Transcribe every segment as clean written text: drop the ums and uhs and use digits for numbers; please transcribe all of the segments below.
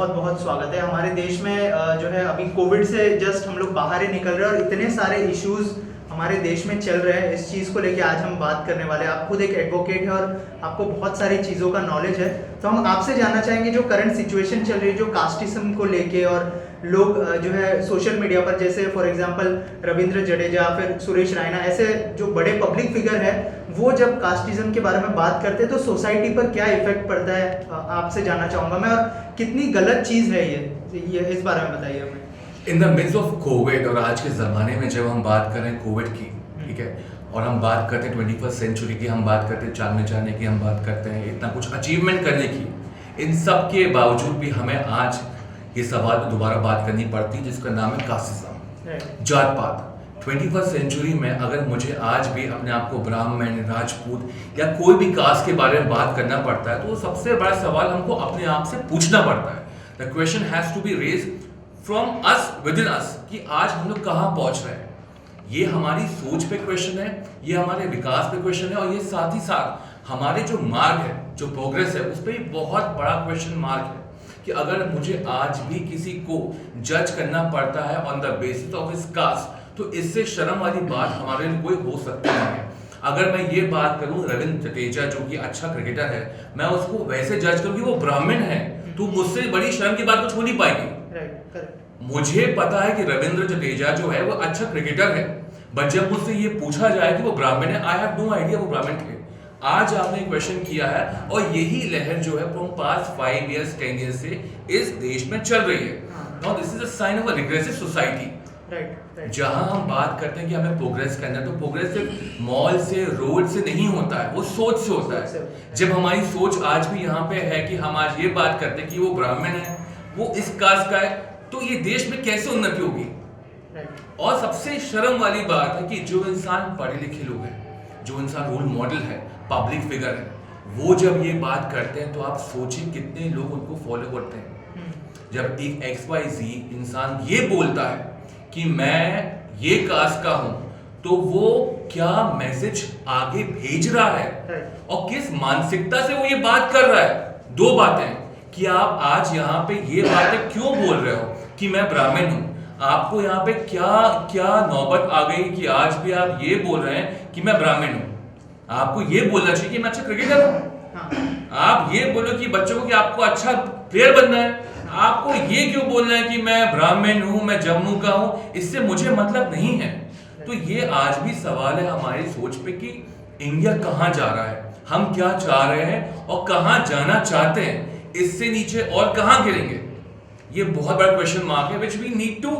बहुत बहुत स्वागत है। हमारे देश में जो है अभी कोविड से जस्ट हम लोग बाहर ही निकल रहे हैं और इतने सारे इश्यूज हमारे देश में चल रहे हैं। इस चीज़ को लेके आज हम बात करने वाले हैं। आप खुद एक एडवोकेट है और आपको बहुत सारी चीज़ों का नॉलेज है, तो हम आपसे जानना चाहेंगे जो करंट सिचुएशन चल रही है, जो कास्टिज्म को लेके, और लोग जो है सोशल मीडिया पर, जैसे फॉर एग्जांपल रविंद्र जडेजा, फिर सुरेश रायना, ऐसे जो बड़े पब्लिक फिगर है, वो जब कास्टिज्म के बारे में बात करते हैं तो सोसाइटी पर क्या इफेक्ट पड़ता है, आपसे जानना चाहूँगा मैं। और कितनी गलत चीज़ है ये इस बारे में बताइए हमें। In the midst of COVID, और आज के ज़माने में जब हम बात करें कोविड की, ठीक है, और हम बात करते हैं 21st सेंचुरी की, हम बात करते हैं चांद में जाने की, हम बात करते हैं इतना कुछ अचीवमेंट करने की, इन सब के बावजूद भी हमें आज ये सवाल पर दोबारा बात करनी पड़ती है जिसका नाम है कास्टिज्म, जात पात। 21st सेंचुरी में अगर मुझे आज भी अपने आप को ब्राह्मण, राजपूत या कोई भी कास्ट के बारे में बात करना पड़ता है, तो सबसे बड़ा सवाल हमको अपने आप से पूछना पड़ता है। The question has to be raised from us, within us, कि आज हम लोग कहाँ पहुंच रहे हैं। ये हमारी सोच पे क्वेश्चन है, ये हमारे विकास पे क्वेश्चन है, और ये साथ ही साथ हमारे जो मार्ग है, जो प्रोग्रेस है, उस पर भी बहुत बड़ा क्वेश्चन मार्क है कि अगर मुझे आज भी किसी को जज करना पड़ता है on the basis of his cast, तो इससे शर्म वाली बात हमारे लिए कोई हो सकती नहीं है। अगर मैं ये बात करूं, रविंद्र जडेजा जो कि अच्छा क्रिकेटर है, मैं उसको वैसे जज करूं कि वो ब्राह्मण है, तो मुझसे बड़ी शर्म की बात कुछ हो नहीं पाएगी। मुझे पता है कि रविंद्र जडेजा जो है वो अच्छा क्रिकेटर है, बट जब मुझसे ये पूछा जाए कि वो ब्राह्मण है, आई हैव नो आइडिया वो ब्राह्मण थे। आज आपने क्वेश्चन किया है, और यही लहर जो है फ्रॉम पास्ट 5 years 10 years से इस देश में चल रही है। Now this is a sign of a regressive society. जहां हम बात करते हैं कि हमें प्रोग्रेस करना है, तो प्रोग्रेस सिर्फ मॉल से, रोड से नहीं होता है, वो सोच से होता है। जब हमारी सोच आज भी यहाँ पे है कि हम आज ये बात करते हैं कि वो ब्राह्मण है, वो इस कास्ट का है, तो ये देश में कैसे उन्नति होगी। और सबसे शर्म वाली बात है कि जो इंसान पढ़े लिखे लोग हैं, जो इंसान रोल मॉडल है, पब्लिक फिगर है, वो जब ये बात करते हैं तो आप सोचिए कितने लोग उनको फॉलो करते हैं। जब एक XYZ इंसान ये बोलता है कि मैं ये कास्ट का हूं, तो वो क्या मैसेज आगे भेज रहा है और किस मानसिकता से वो ये बात कर रहा है। दो बातें कि आप आज यहाँ पे ये बातें क्यों बोल रहे हो कि मैं ब्राह्मण हूं, आपको यहाँ पे क्या क्या नौबत आ गई कि आज भी आप ये बोल रहे हैं कि मैं ब्राह्मण हूं। आपको ये बोलना चाहिए कि मैं अच्छा क्रिकेटर हूं। आप ये बोलो कि बच्चों को कि आपको अच्छा प्लेयर बनना है, आपको ये क्यों बोलना है कि मैं ब्राह्मण हूं, मैं जम्मू का हूं, इससे मुझे मतलब नहीं है। तो ये आज भी सवाल है हमारी सोच पे कि इंडिया कहां जा रहा है, हम क्या चाह रहे हैं और कहां जाना चाहते हैं, इससे नीचे और कहां गिरेंगे। ये बहुत बड़ा क्वेश्चन मार्क है, which we need to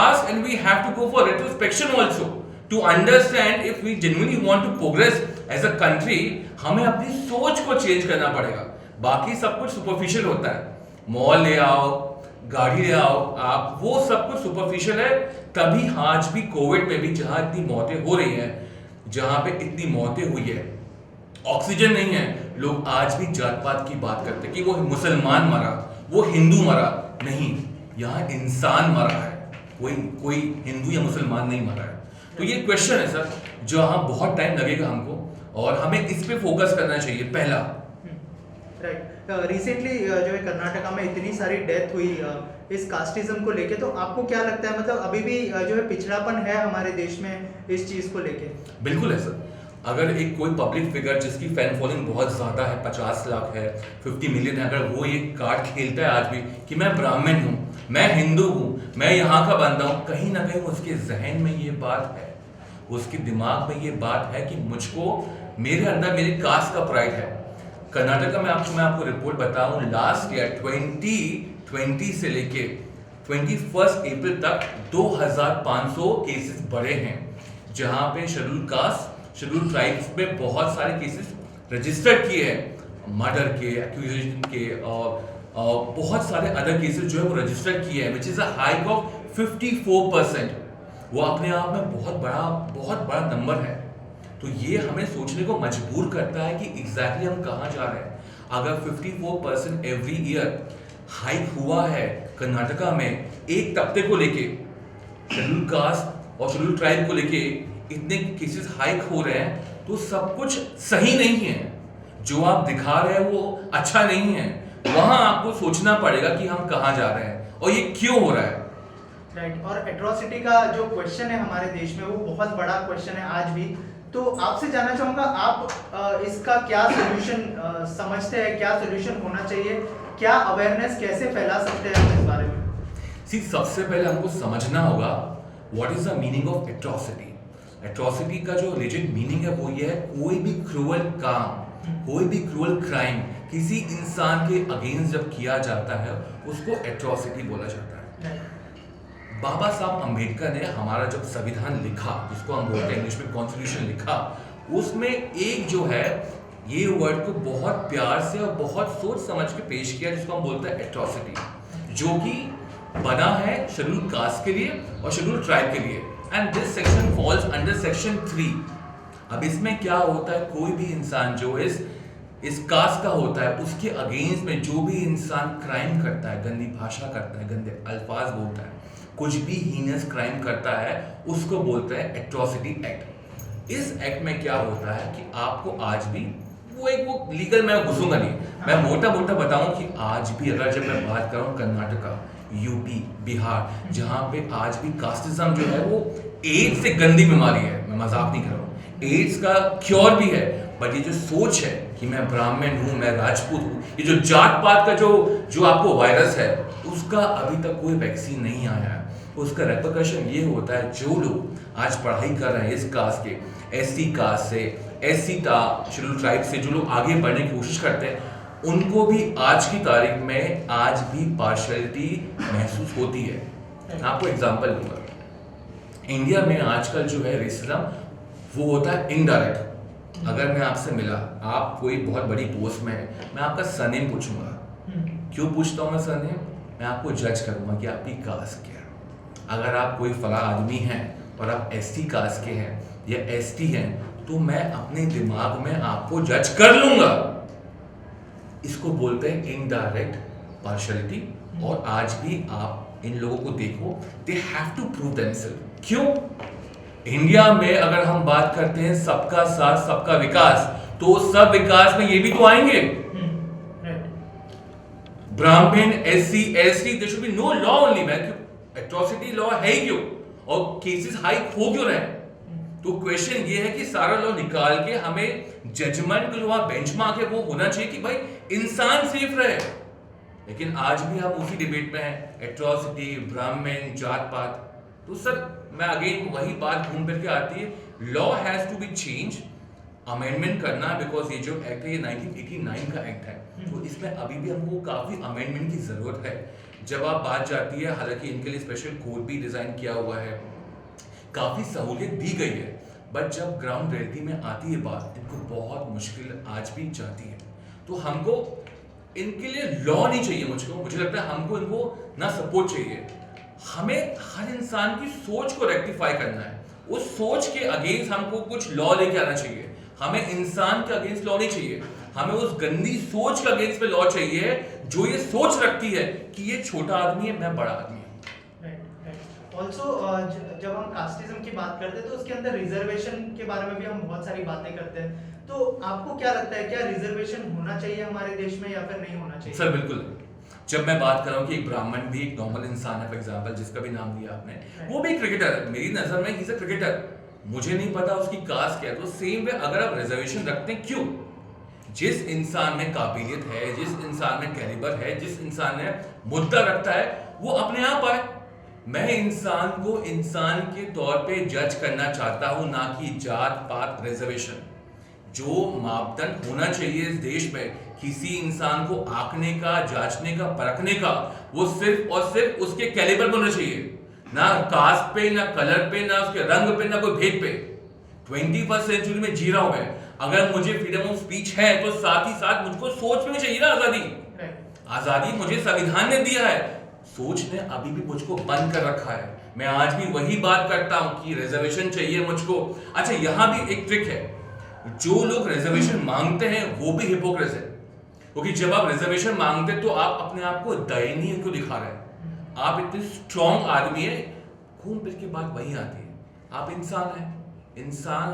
ask and we have to go for retrospection also to understand if we genuinely want to progress as a country। हमें अपनी सोच को चेंज करना पड़ेगा। बाकी सब कुछ सुपरफिशियल होता है, मॉल ले आओ, गाड़ी ले आओ, आप वो सब कुछ सुपरफिशियल है। तभी आज भी कोविड में भी जहां इतनी मौतें हो रही हैं, जहां पे इतनी मौतें हुई है, ऑक्सीजन नहीं है, लोग आज भी जात पात की बात करते हैं कि वो मुसलमान मरा, वो हिंदू मरा। नहीं, यहाँ इंसान मरा है, कोई हिंदू या मुसलमान नहीं मरा है। तो ये क्वेश्चन है सर, जो हाँ बहुत टाइम लगेगा हमको, और हमें इस पे फोकस करना चाहिए। पहला राइट, रिसेंटली जो है कर्नाटका में इतनी सारी डेथ हुई इस कास्टिज्म को लेके, तो आपको क्या लगता है, मतलब अभी भी जो है पिछड़ापन है हमारे देश में इस चीज को लेके? बिल्कुल है सर। अगर एक कोई पब्लिक फिगर जिसकी फैन फॉलोइंग बहुत ज़्यादा है, 50 लाख है, 50 मिलियन है, अगर वो ये कार्ड खेलता है आज भी कि मैं ब्राह्मण हूँ, मैं हिंदू हूँ, मैं यहाँ का बंदा हूँ, कहीं ना कहीं उसके जहन में ये बात है, उसके दिमाग में ये बात है कि मुझको, मेरे अंदर मेरे कास्ट का प्राइड है। कर्नाटका में मैं आपको रिपोर्ट बताऊँ, लास्ट ईयर 2020 से लेके 21 अप्रैल तक 2500 केसेस बढ़े हैं, जहाँ पे शेड्यूल कास्ट, शेड्यूल ट्राइब्स में बहुत सारे केसेस रजिस्टर किए हैं, मर्डर के, एक्यूजेशन के, और बहुत सारे अदर केसेस जो है वो रजिस्टर किए हैं, which is a hike of 54%। वो अपने आप में बहुत बड़ा नंबर है। तो ये हमें सोचने को मजबूर करता है कि एग्जैक्टली हम कहाँ जा रहे हैं। अगर 54% एवरी ईयर हाइक हुआ है कर्नाटका में एक तबके को लेके, शेड्यूल कास्ट और शेड्यूल ट्राइब को लेके इतने केसेस हाइक हो रहे हैं, तो सब कुछ सही नहीं है। जो आप दिखा रहे हैं वो अच्छा नहीं है। वहां आपको सोचना पड़ेगा कि हम कहाँ जा रहे हैं और ये क्यों हो रहा है। राइट। और एट्रोसिटी का जो क्वेश्चन है हमारे देश में वो बहुत बड़ा क्वेश्चन है आज भी। तो आपसे जानना चाहूँगा, आप इसका क्या सोल्यूशन समझते हैं, क्या सोल्यूशन होना चाहिए, क्या अवेयरनेस कैसे फैला सकते हैं हम इस बारे में? सबसे पहले हमको समझना होगा what is the meaning of atrocity. Atrocity का जो लेजिट मीनिंग है वो ये है कोई भी क्रूअल काम, कोई भी क्रूअल क्राइम किसी इंसान के अगेंस्ट जब किया जाता है उसको एट्रोसिटी बोला जाता है। बाबा साहब अंबेडकर ने हमारा जब संविधान लिखा, जिसको हम बोलते हैं इंग्लिश में कॉन्स्टिट्यूशन लिखा, उसमें एक जो है ये वर्ड को बहुत प्यार से और बहुत सोच समझ के पेश किया, जिसको हम बोलते हैं एट्रोसिटी, जो कि बना है शेड्यूल कास्ट के लिए और शेड्यूल ट्राइब के लिए। And this section falls under section 3। अब इसमें क्या होता है, कोई भी इंसान जो इस कास्ट का होता है उसके अगेंस्ट में जो भी इंसान क्राइम करता है, गंदी भाषा करता है, गंदे अल्फाज बोलता है, कुछ भी हीनस क्राइम करता है, उसको बोलते हैं एट्रोसिटी एक्ट। इस एक्ट में क्या होता है कि आपको आज भी वो लीगल, मैं घुसूंगा नहीं, मैं मोटा मोटा बताऊं कि आज भी अगर जब मैं बात करूं कर्नाटका, यूपी, बिहार, जहां पे आज भी कास्टिज्म जो है वो एड्स से गंदी बीमारी है, मैं मजाक नहीं कर रहा हूं, एड्स का क्योर भी है, बट ये जो सोच है कि मैं ब्राह्मण हूं, मैं राजपूत हूं, ये जो जात पात का जो आपको वायरस है उसका अभी तक कोई वैक्सीन नहीं आया है। उसका रेपरकशन ये होता है जो लोग आज पढ़ाई कर रहे हैं इस कास्ट के, एससी कास्ट से, एससी शेड्यूल ट्राइब से, जो लोग आगे बढ़ने की कोशिश करते हैं, उनको भी आज की तारीख में आज भी पार्शियलिटी महसूस होती है। मैं आपको एग्जांपल दूंगा, इंडिया में आजकल जो है रेसिज्म वो होता है इनडायरेक्ट। अगर मैं आपसे मिला, आप कोई बहुत बड़ी पोस्ट में है, मैं आपका सरनेम पूछूंगा। क्यों पूछता हूँ मैं सरनेम? मैं आपको जज करूंगा कि आपकी कास्ट क्या है। अगर आप कोई फला आदमी हैं और आप एसटी कास्ट के हैं या एसटी हैं, तो मैं अपने दिमाग में आपको जज कर लूंगा। इसको बोलते हैं इनडायरेक्ट पार्शियलिटी। और आज भी आप इन लोगों को देखो, they have to prove themselves. क्यों? इंडिया में अगर हम बात करते हैं सबका साथ सबका विकास, तो सब विकास में ये भी तो आएंगे। Brahmin, SC, ST, there should be no law only man. Atrocity law है ही क्यों? और केसेस हाई हो क्यों रहे हैं? तो क्वेश्चन ये है कि सारा लॉ निकाल के हमें जजमेंट जो वहां बेंचमार्क है वो होना चाहिए कि भाई इंसान सेफ रहे। लेकिन आज भी हम उसी डिबेट में हैं, एट्रोसिटी, ब्राह्मण, जात पात। तो सर मैं अगेन वही बात घूम फिर के आती है, law has to be change, amendment करना, बिकॉज ये जो एक्ट है ये 1989 का एक्ट है, तो इसमें अभी भी हमको काफी अमेंडमेंट की जरूरत है। जब आप बात जाती है, हालांकि इनके लिए स्पेशल कोड भी डिजाइन किया हुआ है, काफी सहूलियत दी गई है, बट जब ग्राउंड रियलिटी में आती है बात, इनको बहुत मुश्किल आज भी जाती है। तो हमको इनके लिए लॉ नहीं चाहिए, मुझे लगता है हमको इनको ना सपोर्ट चाहिए, हमें हर इंसान की सोच को रेक्टिफाई करना है। उस सोच के अगेंस्ट हमको कुछ लॉ लेके आना चाहिए। हमें इंसान के अगेंस्ट लॉ नहीं चाहिए, हमें उस गंदी सोच के अगेंस्ट पे लॉ चाहिए जो ये सोच रखती है कि ये छोटा आदमी है, मैं बड़ा आदमी हूं। ऑल्सो जब हम कास्टिज्म की बात करते हैं तो उसके अंदर रिजर्वेशन के बारे में भी हम बहुत सारी बातें करते हैं। तो आपको क्या लगता है, क्या रिजर्वेशन होना चाहिए हमारे देश में या फिर नहीं होना चाहिए? सर बिल्कुल। जब मैं बात कर रहा हूँ कि एक ब्राह्मण भी एक नॉर्मल इंसान है, फॉर एग्जांपल जिसका भी नाम लिया आपने, वो भी क्रिकेटर है, मेरी नजर में ही इज अ क्रिकेटर, मुझे नहीं पता उसकी कास्ट क्या है। तो सेम वे अगर आप रिजर्वेशन रखते हैं, क्यों? जिस इंसान में काबिलियत है, जिस इंसान में कैलिबर है, जिस इंसान ने मुद्दा रखता है, वो अपने आप आए। मैं इंसान को इंसान के तौर पे जज करना चाहता हूं, ना कि जात पात रिजर्वेशन। जो मापदंड होना चाहिए इस देश में किसी इंसान को आंकने का, जांचने का, परखने का, वो सिर्फ और सिर्फ उसके कैलिबर पर होना चाहिए, ना कास्ट पे, ना कलर पे, ना उसके रंग पे, ना कोई भेद पे। 21st सेंचुरी में जी रहा हूं मैं। अगर मुझे फ्रीडम ऑफ स्पीच है तो साथ ही साथ मुझको सोच में चाहिए ना आजादी। आजादी मुझे संविधान ने दिया है, सोच ने अभी भी मुझको बंद कर रखा है। मैं आज भी वही बात करता हूं कि रिजर्वेशन चाहिए मुझको। अच्छा, यहां भी एक ट्रिक है, जो लोग रिजर्वेशन मांगते हैं वो भी हिपोक्रेट है, क्योंकि जब आप रिजर्वेशन मांगते तो आप अपने आप को दयनीय क्यों दिखा रहे हैं? आप इतने स्ट्रॉन्ग आदमी है, घूम फिर के बात वही आती है, आप इंसान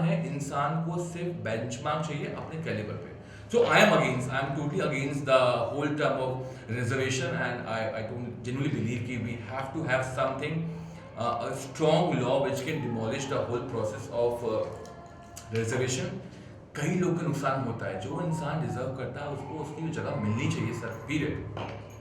है, इंसान को सिर्फ बेंचमार्क चाहिए अपने कैलिबर पे। So I am totally against the whole term of reservation, and I don't genuinely believe that we have to have something, a strong law which can demolish the whole process of reservation. कई लोग का नुकसान होता है, जो इंसान deserve करता है उसको उसकी जगह मिलनी चाहिए सर, पीरियड।